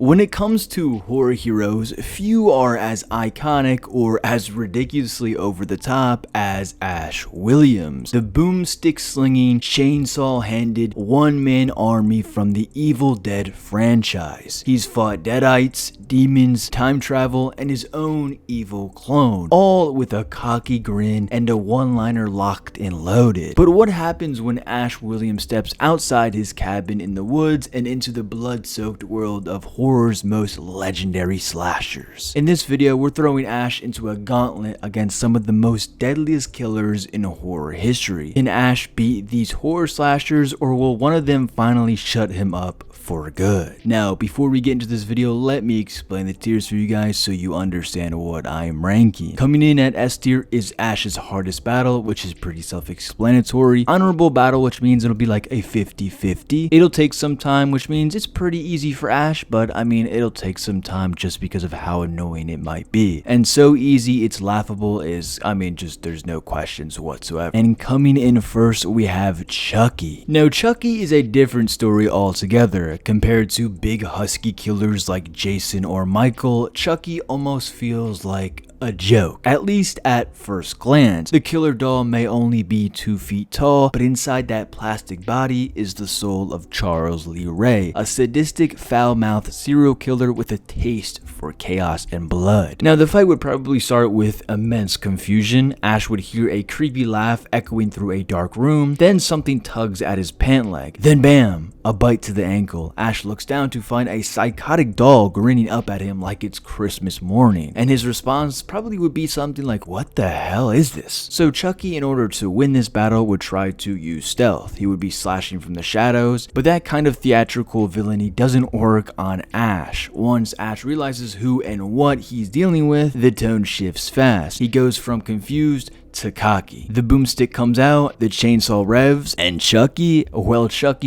When it comes to horror heroes, few are as iconic or as ridiculously over the top as Ash Williams, the boomstick slinging, chainsaw handed, one-man army from the Evil Dead franchise. He's fought deadites, demons, time travel, and his own evil clone, all with a cocky grin and a one-liner locked and loaded. But what happens when Ash Williams steps outside his cabin in the woods and into the blood-soaked world of horror's most legendary slashers? In this video, we're throwing Ash into a gauntlet against some of the most deadliest killers in horror history. Can Ash beat these horror slashers, or will one of them finally shut him up for good? Now, before we get into this video, let me explain the tiers for you guys so you understand what I'm ranking. Coming in at S tier is Ash's hardest battle, which is pretty self-explanatory. Honorable battle, which means it'll be like a 50-50. It'll take some time, which means it's pretty easy for Ash, but I mean, it'll take some time just because of how annoying it might be. And so easy it's laughable is, I mean, just there's no questions whatsoever. And coming in first, we have Chucky. Now, Chucky is a different story altogether. Compared to big husky killers like Jason or Michael, Chucky almost feels like a joke, at least at first glance. The killer doll may only be 2 feet tall, but inside that plastic body is the soul of Charles Lee Ray, a sadistic, foul-mouthed serial killer with a taste for chaos and blood. Now, the fight would probably start with immense confusion. Ash would hear a creepy laugh echoing through a dark room, then something tugs at his pant leg. Then bam! A bite to the ankle. Ash looks down to find a psychotic doll grinning up at him like it's Christmas morning, and his response probably would be something like, "What the hell is this?" So Chucky, in order to win this battle, would try to use stealth. He would be slashing from the shadows, but that kind of theatrical villainy doesn't work on Ash. Once Ash realizes who and what he's dealing with, the tone shifts fast. He goes from confused to cocky. The boomstick comes out, the chainsaw revs, and Chucky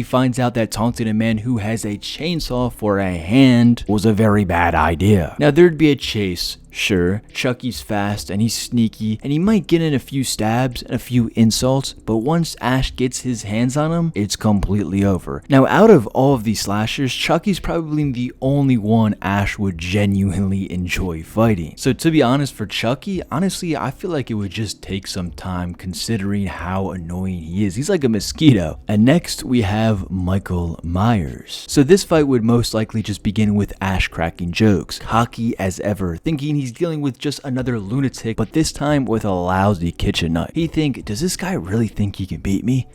finds out that taunting a man who has a chainsaw for a hand was a very bad idea. Now, there'd be a chase. Sure, Chucky's fast and he's sneaky and he might get in a few stabs and a few insults, but once Ash gets his hands on him, it's completely over. Now, out of all of these slashers, Chucky's probably the only one Ash would genuinely enjoy fighting. So to be honest, for Chucky, honestly, I feel like it would just take some time considering how annoying he is. He's like a mosquito. And next we have Michael Myers. So this fight would most likely just begin with Ash cracking jokes, cocky as ever, thinking he's dealing with just another lunatic, but this time with a lousy kitchen knife. He'd think, does this guy really think he can beat me?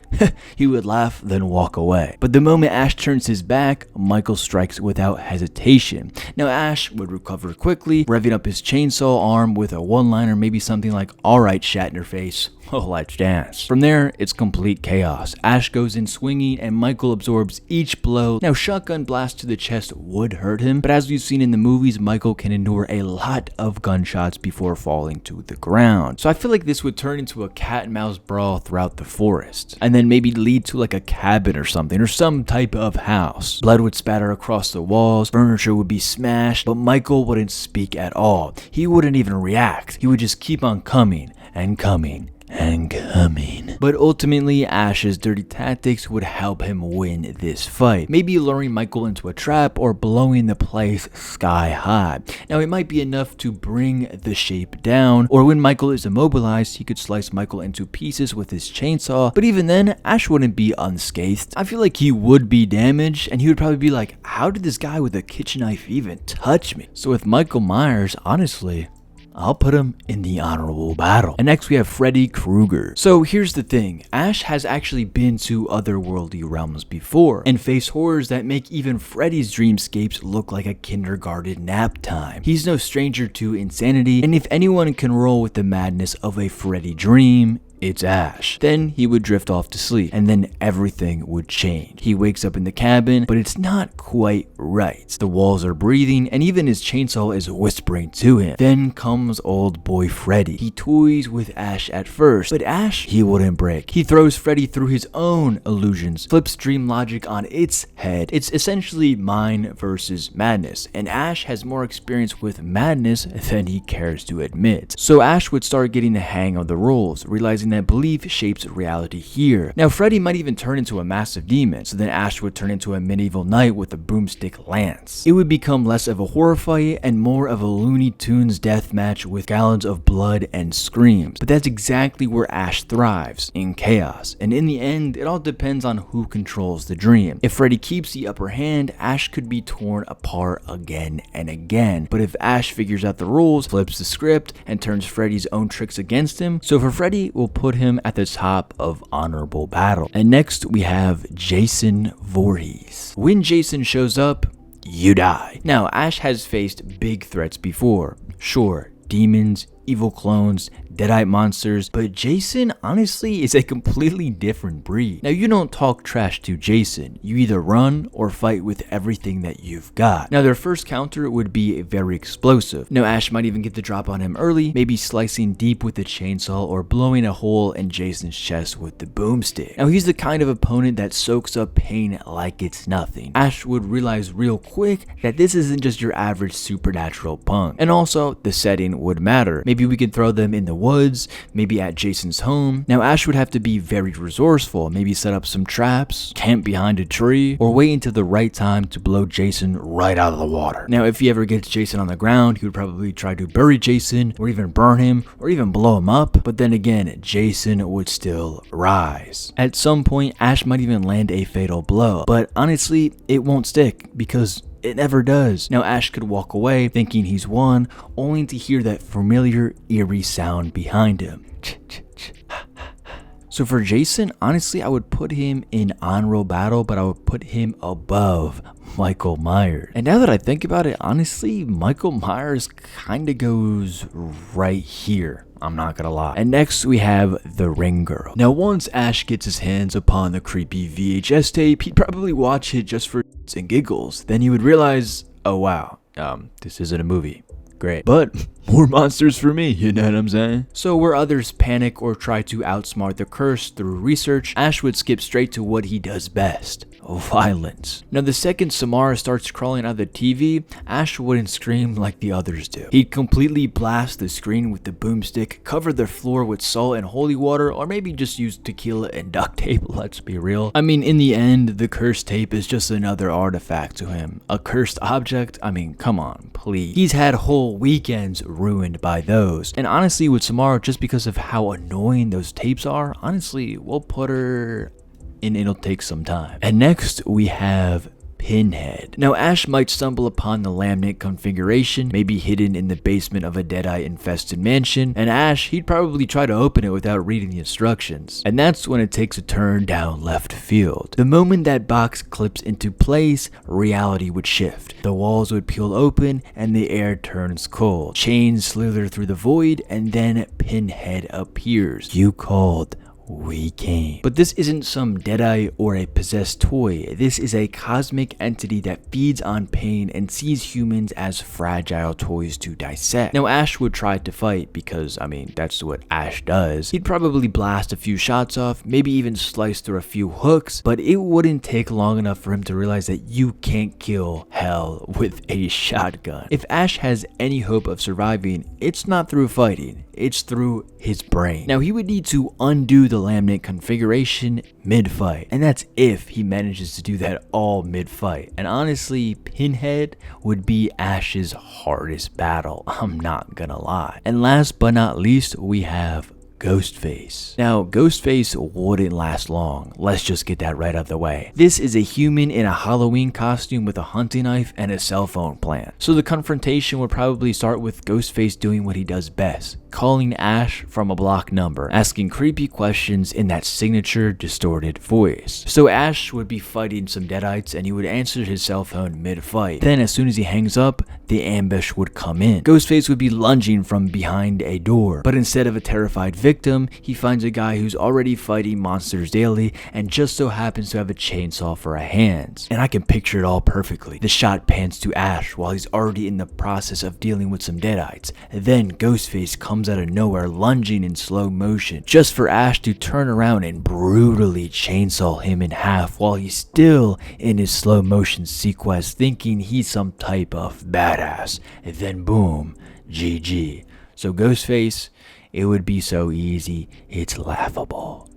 He would laugh, then walk away. But the moment Ash turns his back, Michael strikes without hesitation. Now, Ash would recover quickly, revving up his chainsaw arm with a one-liner, maybe something like, "Alright, Shatner face, oh, let's dance." From there, it's complete chaos. Ash goes in swinging and Michael absorbs each blow. Now, shotgun blast to the chest would hurt him, but as we've seen in the movies, Michael can endure a lot of gunshots before falling to the ground. So I feel like this would turn into a cat and mouse brawl throughout the forest, and then maybe lead to like a cabin or something, or some type of house. Blood would spatter across the walls, furniture would be smashed, but Michael wouldn't speak at all. He wouldn't even react. He would just keep on coming and coming and coming. But ultimately, Ash's dirty tactics would help him win this fight. Maybe luring Michael into a trap or blowing the place sky high. Now, it might be enough to bring the shape down, or when Michael is immobilized, he could slice Michael into pieces with his chainsaw, but even then, Ash wouldn't be unscathed. I feel like he would be damaged, and he would probably be like, how did this guy with a kitchen knife even touch me? So with Michael Myers, honestly, I'll put him in the honorable battle. And next we have Freddy Krueger. So here's the thing, Ash has actually been to otherworldly realms before and faced horrors that make even Freddy's dreamscapes look like a kindergarten nap time. He's no stranger to insanity, and if anyone can roll with the madness of a Freddy dream, it's Ash. Then he would drift off to sleep, and then everything would change. He wakes up in the cabin, but it's not quite right. The walls are breathing, and even his chainsaw is whispering to him. Then comes old boy Freddy. He toys with Ash at first, but Ash, he wouldn't break. He throws Freddy through his own illusions, flips dream logic on its head. It's essentially mind versus madness, and Ash has more experience with madness than he cares to admit. So Ash would start getting the hang of the rules, realizing and that belief shapes reality here. Now Freddy might even turn into a massive demon, so then Ash would turn into a medieval knight with a broomstick lance. It would become less of a horror fight and more of a Looney Tunes death match with gallons of blood and screams. But that's exactly where Ash thrives, in chaos. And in the end, it all depends on who controls the dream. If Freddy keeps the upper hand, Ash could be torn apart again and again. But if Ash figures out the rules, flips the script, and turns Freddy's own tricks against him, so for Freddy, we'll put him at the top of honorable battle. And next, we have Jason Voorhees. When Jason shows up, you die. Now, Ash has faced big threats before. Sure, demons, evil clones, deadite monsters, but Jason honestly is a completely different breed. Now you don't talk trash to Jason, you either run or fight with everything that you've got. Now their first counter would be very explosive. Now Ash might even get the drop on him early, maybe slicing deep with the chainsaw or blowing a hole in Jason's chest with the boomstick. Now he's the kind of opponent that soaks up pain like it's nothing. Ash would realize real quick that this isn't just your average supernatural punk. And also the setting would matter. Maybe we could throw them in the woods, maybe at Jason's home. Now Ash would have to be very resourceful, maybe set up some traps, camp behind a tree, or wait until the right time to blow Jason right out of the water. Now if he ever gets Jason on the ground, he would probably try to bury Jason, or even burn him, or even blow him up, but then again, Jason would still rise. At some point, Ash might even land a fatal blow, but honestly, it won't stick, because it never does. Now Ash could walk away thinking he's won, only to hear that familiar, eerie sound behind him. So for Jason, honestly, I would put him in honorable battle, but I would put him above Michael Myers. And now that I think about it, honestly, Michael Myers kinda goes right here. I'm not gonna lie. And next we have the Ring Girl. Now once Ash gets his hands upon the creepy VHS tape, he'd probably watch it just for shits and giggles. Then he would realize, oh wow, this isn't a movie. Great. But more monsters for me, you know what I'm saying? So where others panic or try to outsmart the curse through research, Ash would skip straight to what he does best. Violence. Now the second Samara starts crawling out of the TV, Ash wouldn't scream like the others do. He'd completely blast the screen with the boomstick, cover the floor with salt and holy water, or maybe just use tequila and duct tape, let's be real. I mean, in the end, the cursed tape is just another artifact to him. A cursed object? I mean, come on, please. He's had whole weekends ruined by those. And honestly, with Samara, just because of how annoying those tapes are, honestly, we'll put her and it'll take some time. And next we have Pinhead. Now Ash might stumble upon the laminate configuration, maybe hidden in the basement of a deadite infested mansion, and Ash, he'd probably try to open it without reading the instructions. And that's when it takes a turn down left field. The moment that box clips into place, reality would shift. The walls would peel open and the air turns cold. Chains slither through the void and then Pinhead appears. You called, we came. But this isn't some deadite or a possessed toy. This is a cosmic entity that feeds on pain and sees humans as fragile toys to dissect. Now Ash would try to fight because, I mean, that's what Ash does. He'd probably blast a few shots off, maybe even slice through a few hooks, but it wouldn't take long enough for him to realize that you can't kill hell with a shotgun. If Ash has any hope of surviving, it's not through fighting, it's through his brain. Now he would need to undo the laminate configuration mid-fight, and that's if he manages to do that all mid-fight. And honestly, Pinhead would be Ash's hardest battle, I'm not gonna lie. And last but not least, we have Ghostface. Now, Ghostface wouldn't last long. Let's just get that right out of the way. This is a human in a Halloween costume with a hunting knife and a cell phone plant. So the confrontation would probably start with Ghostface doing what he does best, calling Ash from a block number, asking creepy questions in that signature distorted voice. So Ash would be fighting some deadites and he would answer his cell phone mid-fight. Then as soon as he hangs up, the ambush would come in. Ghostface would be lunging from behind a door, but instead of a terrified victim, he finds a guy who's already fighting monsters daily and just so happens to have a chainsaw for a hand. And I can picture it all perfectly. The shot pans to Ash while he's already in the process of dealing with some deadites. Then Ghostface comes out of nowhere lunging in slow motion, just for Ash to turn around and brutally chainsaw him in half while he's still in his slow motion sequence thinking he's some type of badass. And then boom, GG. So Ghostface It would be so easy, it's laughable.